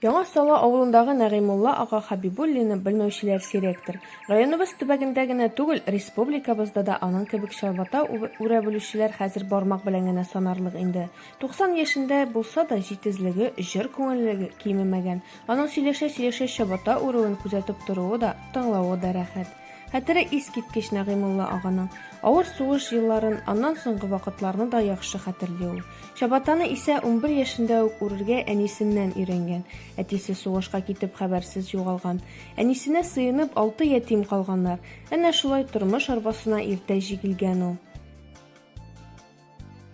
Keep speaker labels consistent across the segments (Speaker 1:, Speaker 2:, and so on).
Speaker 1: Яңа Сала авылындагы Нәгыймулла ага Хәбибуллинны белмәүчеләр сирәктер. Районыбыз төбәгендә генә түгел, республикабызда да аның кебек чабата үрә белүчеләр хәзер бармак белән генә санарлык инде. 90 яшендә булса да җитезлеге, җыр күңеллеге кимемәгән. Аның сөйләшә-сөйләшә чабата үрүен күзәтеп торуы да, тыңлавы да рәхәт. Хәтере искиткеч Нәгыймулла аганың. Авыр сугыш елларын, аннан соңгы вакытларны да яхшы хәтерли ул. Чабатаны исә 11 яшендә үк үрергә әнисеннән өйрәнгән. Әтисе сугышка китеп хәбәрсез югалган. Әнисенә сыенып 6 ятим калганнар. Әнә шулай тормыш арбасына иртә җигелгән ул.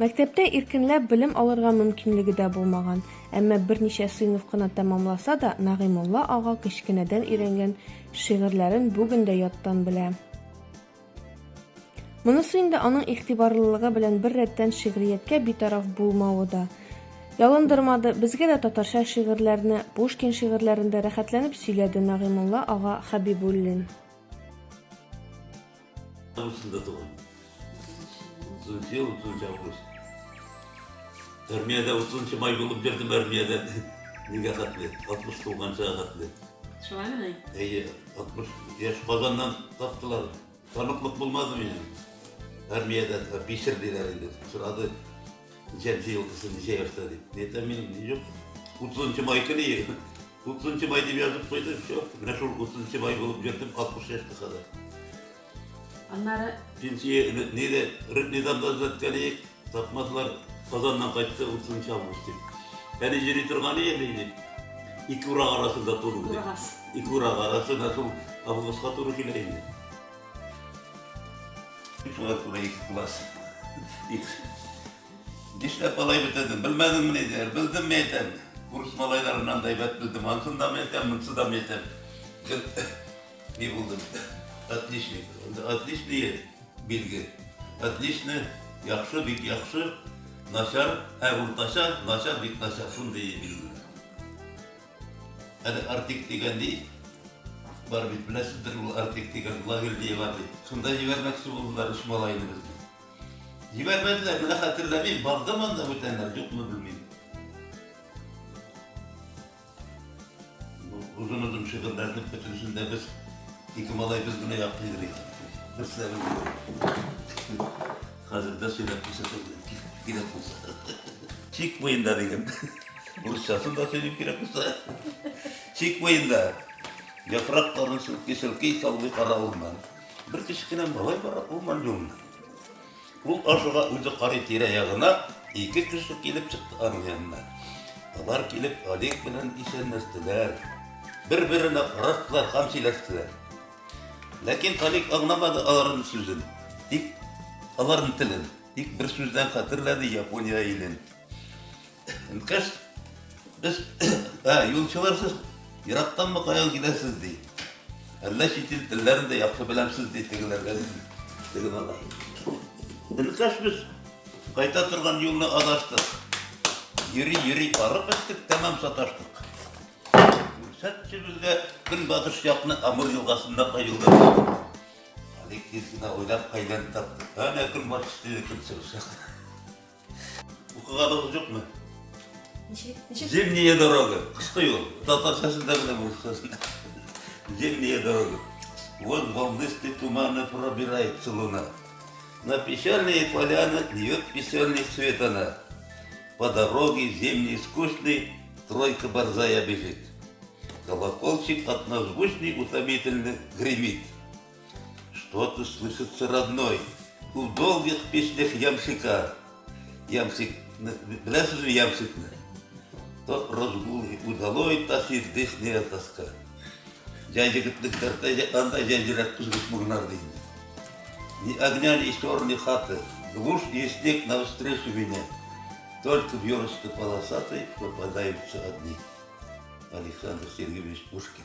Speaker 1: Мәктәптә иркенләп белем алырга мөмкинлеге дә булмаган. Әмма берничә сыйныф кына тәмамласа да, Нәгыймулла ага кечкенәдән өйрәнгән шигырьләрен бүген дә яттан белә. Монысы инде аның игътибарлылыгы белән бер рәттән шигърияткә битараф булмавы да. Ялындырмады, безгә дә татарча шигырьләрне, Пушкин шигырьләрендә рәхәтләнеп сөйләде Нәгыймулла ага Хәбибуллин.
Speaker 2: Армияда 30 май булып жүрдім армияда. Неге хәтле? 60 тулганча хәтле.
Speaker 3: Шулаймы?
Speaker 2: 60 яш Казаннан таптылар. Таныклык булмады минем. Армияда пишердиләр инде. Сорады, ничә елгысын, ничә яшьтә дип. Әйтәм мин, юк. 30 май көне. 30 май дип язып куйды. Всё. Менә шул 30 май булып жүрдем 60 яшькә кадәр.
Speaker 3: Аннары
Speaker 2: Пенсия неде рытнидан да затканы тапмадлар. Казаннан кайтты 30 август дип. Бәне җири торган иде. Ике урак арасында туру. Ике урак арасында шул августка туры килә инде. Шулай туры 2 класс. Нишләп алай бетәдем? Белмәдем ни дияр, белдем ми әйтәм. Курс малайларынан да әйбәт белдем. Ансында ми әйтәм, монсында ми әйтәм. Ни булдым? Отличник. Отличный билге. Отлично, яхшы, бик яхшы. Начар, уртача, начар, бик начар. Шундый билге. Әле артик дигәндәй бар бит, беләсездер, ул артик дигән лагерь дия бар бит. Шунда җибәрмәкче булдылар үч малайны безне. Җибәрмәделәр, менә хәтерләмим, бардым анда бүтәннәр, юкмы белмим. Uzun şehirlerde petrolünde biz iki malay biz buna yaptıydık. Biz sevim. Hazırda söyleyip bir sefer girek olsa. Çıkmayın da diyeyim. Rusçasını da söyleyip girek olsa. Çıkmayın da. Yaprakların sılkı sallı kara olman. Bir kişikine malay var olman yolunda. Bu aşağı ucu karı tire yağına iki kişi gelip çıktı anın yanına. Onlar gelip alik bilen işenleştiler. Bir-birine qarashtılar, hamsileştiler. Lakin Alik anlamadı aların sözünü. Dik aların tilini. Dik bir sözden hatırladı Japonya ilin. Kaç biz yolçular Irak'tan mı kayan gidesiz diye. Allah şitil dillerini de yapı bilemsiz diye tegilerler. Tegin Allah. Kaç biz kayta turgan yolunu adaştık. Yürü parıp ettik, tamam sataştık. Sətçi bizə gün batış yaxını Amur yılğasında qayıldı. Alik tezgine oylap qaylanı tapdı. Hənə gün batış dedi gün çıxışaq. Okuğalığız yok mu? Zimniye doroga, qışqı yol. Tatarçasında bile buluşasında. Zimniye doroga. Вот волнистые туманы пробирает целуна. На печальные поляны льет песельный цвет она. По дороге зимней скучной тройка борзая бежит. Колокольчик однозвучный, утомительно гремит. Что-то слышится родной в долгих песнях ямщика. Ямщик, бляшешь же ямщик? То разгул удалой тасит дышная тоска. Дядя говорит, анда дядя кузгут мурнарды. Ни огня, ни черной хаты, глушь и снег навстречу меня. Только в ёрышко полосатой попадаются одни. Александр Сергеевич Пушкин.